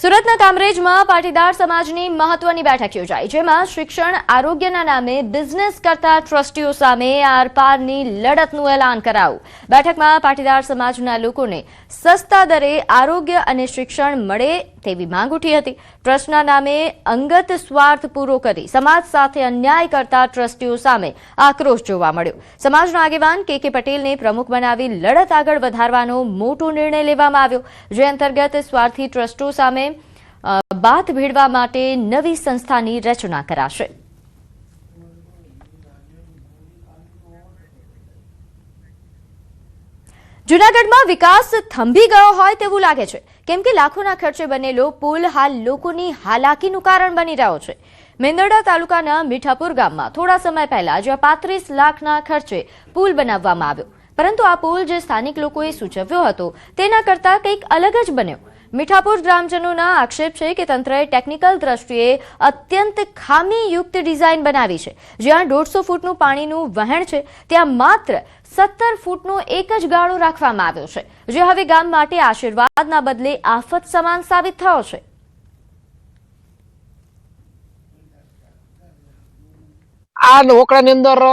સુરતના કામરેજમાં પાટીદાર સમાજની મહત્વની બેઠક યોજાઈ, જેમાં શિક્ષણ આરોગ્યના નામે બિઝનેસ કરતા ટ્રસ્ટીઓ સામે આરપારની લડતનું એલાન કરાયું। બેઠકમાં પાટીદાર સમાજના લોકોને સસ્તા દરે આરોગ્ય અને શિક્ષણ મળે તેવી માંગ ઉઠી હતી। ટ્રસ્ટના નામે અંગત સ્વાર્થ પૂરો કરી સમાજ સાથે અન્યાય કરતા ટ્રસ્ટીઓ સામે આક્રોશ જોવા મળ્યો। સમાજના આગેવાન કે પટેલને પ્રમુખ બનાવી લડત આગળ વધારવાનો મોટો નિર્ણય લેવામાં આવ્યો, જે અંતર્ગત સ્વાર્થી ટ્રસ્ટો સામે બાથ ભેળવા માટે નવી સંસ્થાની રચના કરાશે। જૂનાગઢમાં વિકાસ થંભી ગયો હોય તેવું લાગે છે, કેમ કે લાખોના ખર્ચે બનેલો પુલ હાલ લોકોની હાલાકીનું કારણ બની રહ્યો છે। મેંદરડા તાલુકાના મીઠાપુર ગામમાં થોડા સમય પહેલા જ્યાં 35 લાખના ખર્ચે પુલ બનાવવામાં આવ્યો, પરંતુ આ પુલ જે સ્થાનિક લોકોએ સૂચવ્યો હતો તેના કરતાં કંઈક અલગ જ બન્યો। મીઠાપુર ગ્રામજનોના આક્ષેપ છે કે તંત્રએ ટેકનિકલ દ્રષ્ટિએ અત્યંત ખામીયુક્ત ડિઝાઇન બનાવી છે। જ્યાં 150 ફૂટનું પાણીનું વહેણ છે, ત્યાં માત્ર 17 ફૂટનો એક જ ગાળો રાખવામાં આવ્યો છે, જે હવે ગામ માટે આશીર્વાદના બદલે આફત સમાન સાબિત થયો છે। આ હોકળાની અંદર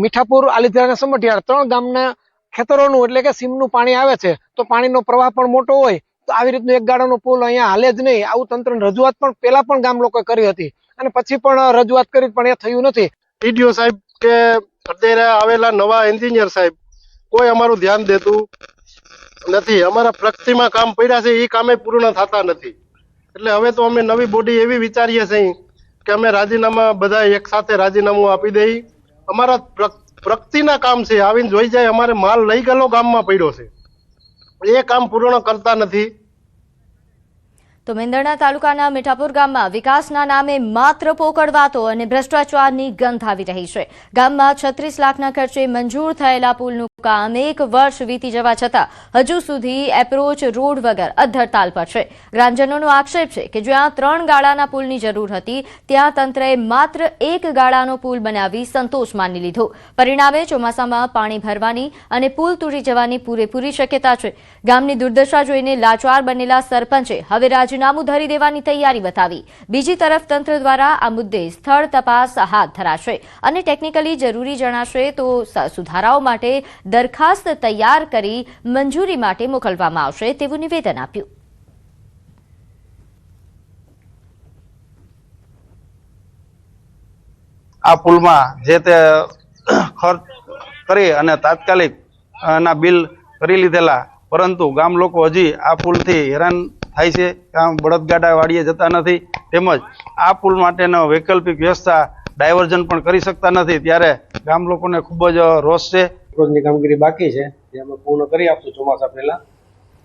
મીઠાપુર, આલીધરા, સમઢિયાળ 3 ગામના ખેતરોનું એટલે કે સીમનું પાણી આવે છે, તો પાણીનો પ્રવાહ પણ મોટો હોય તો આવી રીતનું એક ગાળાનો પુલ અહીંયા હાલે જ નહીં। આવું તંત્રની રજૂઆત પણ પહેલા પણ ગામ લોકોએ કરી હતી અને પછી પણ રજૂઆત કરી પણ એ થયું નથી। ટીડીઓ સાહેબ કે અત્યારે આવેલા નવા એન્જિનિયર સાહેબ કોઈ અમારું ધ્યાન દેતું નથી। અમારા પ્રગતિમાં કામ પડ્યા છે એ કામે પૂર્ણ થતા નથી, એટલે હવે તો અમે નવી બોડી એવી વિચારીએ છીએ કે અમે રાજીનામા બધા એક સાથે રાજીનામું આપી દઈએ। અમારા પ્રગતિના કામ છે, આવીને જોઈ જાય અમારે માલ લઈ ગયેલો ગામમાં પડ્યો છે, એ કામ પૂર્ણ કરતા નથી। તો મેંદરડા તાલુકાના મીઠાપુર ગામમાં વિકાસના નામે માત્ર પોકળ વાતો અને ભ્રષ્ટાચારની ગંધ આવી રહી છે। ગામમાં 36 લાખના ખર્ચે મંજૂર થયેલા પુલનું કામ 1 વર્ષ વીતી જવા છતાં હજુ સુધી એપ્રોચ રોડ વગર અધ્ધરતાલ પર છે। ગ્રામજનોનો આક્ષેપ છે કે જ્યાં 3 ગાળાના પુલની જરૂર હતી, ત્યાં તંત્રએ માત્ર 1 ગાળાનો પુલ બનાવી સંતોષ માની લીધો। પરિણામે ચોમાસામાં પાણી ભરવાની અને પુલ તૂટી જવાની પૂરેપૂરી શક્યતા છે। ગામની દુર્દશા જોઈને લાચાર બનેલા સરપંચે હવે રાજીનામું ધરી દેવાની તૈયારી બતાવી। બીજી તરફ તંત્ર દ્વારા આ મુદ્દે સ્થળ તપાસ હાથ ધરાશે અને ટેકનિકલી જરૂરી જણાશે તો સુધારાઓ માટે દરખાસ્ત તૈયાર કરી મંજૂરી માટે મોકલવામાં આવશે તેવું નિવેદન આપ્યું। આ પુલમાં જે તે ખર્ચ કરી અને તાત્કાલિક ના બિલ કરી લીધેલા, પરંતુ ગામ લોકો હજી આ પુલથી હેરાન થાય છે। કામ બળદગાડા વાડીએ જતા નથી, તેમજ આ પુલ માટેનો વૈકલ્પિક વ્યવસ્થા ડાયવર્ઝન પણ કરી શકતા નથી, ત્યારે ગામ લોકોને ખૂબ જ રોષ છે। રોજની કામગીરી બાકી છે, જે અમે પૂર્ણ કરી આપશું ચોમાસા પહેલા,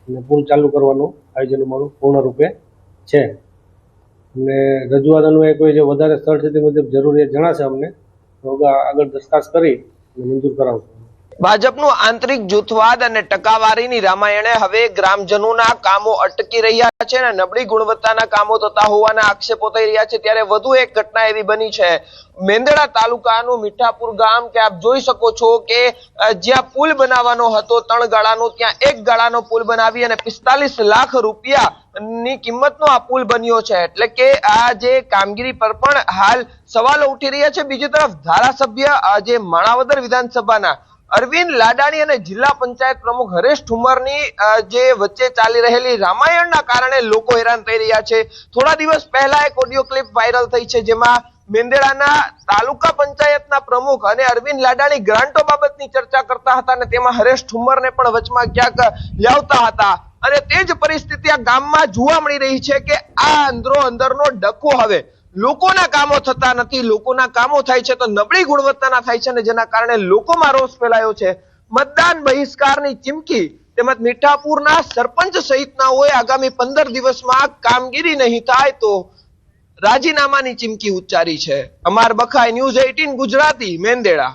અને પુલ ચાલુ કરવાનું આયોજન અમારું પૂર્ણ રૂપે છે। અને રજૂઆત અન્વયે કોઈ જે વધારે સ્થળ છે તે મુજબ જરૂરિયાત જણાશે અમને તો આગળ દરખાસ્ત કરી અને મંજૂર કરાવશું। ભાજપનું આંતરિક જૂથવાદ અને ટકાવારીની રામાયણે હવે ગ્રામજનોના કામો અટકી રહ્યા છે અને નબળી ગુણવત્તાના કામો થતા હોવાના આક્ષેપો થઈ રહ્યા છે। ત્યારે વધુ એક ઘટના એવી બની છે મેંદરડા તાલુકાનું મીઠાપુર ગામ, કે આપ જોઈ શકો છો કે જ્યાં પુલ બનાવવાનો હતો 3 ગાળાનો, ત્યાં 1 ગાળાનો પુલ બનાવી અને 45 લાખ રૂપિયાની કિંમતનો આ પુલ બન્યો છે। એટલે કે આ જે કામગીરી પર પણ હાલ સવાલો ઉઠી રહ્યા છે। બીજી તરફ ધારાસભ્ય જે માણાવદર વિધાનસભાના અરવિંદ લાડાણી અને જિલ્લા પંચાયત પ્રમુખ હરેશ ઠુમરની જે વચ્ચે ચાલી રહેલી રામાયણના કારણે લોકો હેરાન થઈ રહ્યા છે। થોડા દિવસ પહેલા એક ઓડિયો ક્લિપ વાયરલ થઈ છે, જેમાં મેંદરડાના તાલુકા પંચાયતના પ્રમુખ અને અરવિંદ લાડાણી ગ્રાન્ટો બાબતની ચર્ચા કરતા હતા અને તેમાં હરેશ ઠુમરને પણ વચમાં ક્યાંક લાવતા હતા, અને તે જ પરિસ્થિતિ આ ગામમાં જોવા મળી રહી છે કે આ અંદરો અંદરનો ડખો હવે લોકોના કામો થતા નથી, લોકોના કામો થાય છે તો નબળી ગુણવત્તાના થાય છે, અને જેના કારણે લોકોમાં રોષ ફેલાયો છે। મતદાન બહિષ્કારની ચીમકી તેમજ મીઠાપુરના સરપંચ સહિતનાઓએ આગામી 15 દિવસમાં કામગીરી નહીં થાય તો રાજીનામાની ચીમકી ઉચ્ચારી છે। અમાર બખાઈ, ન્યૂઝ 18 ગુજરાતી, મેંદરડા।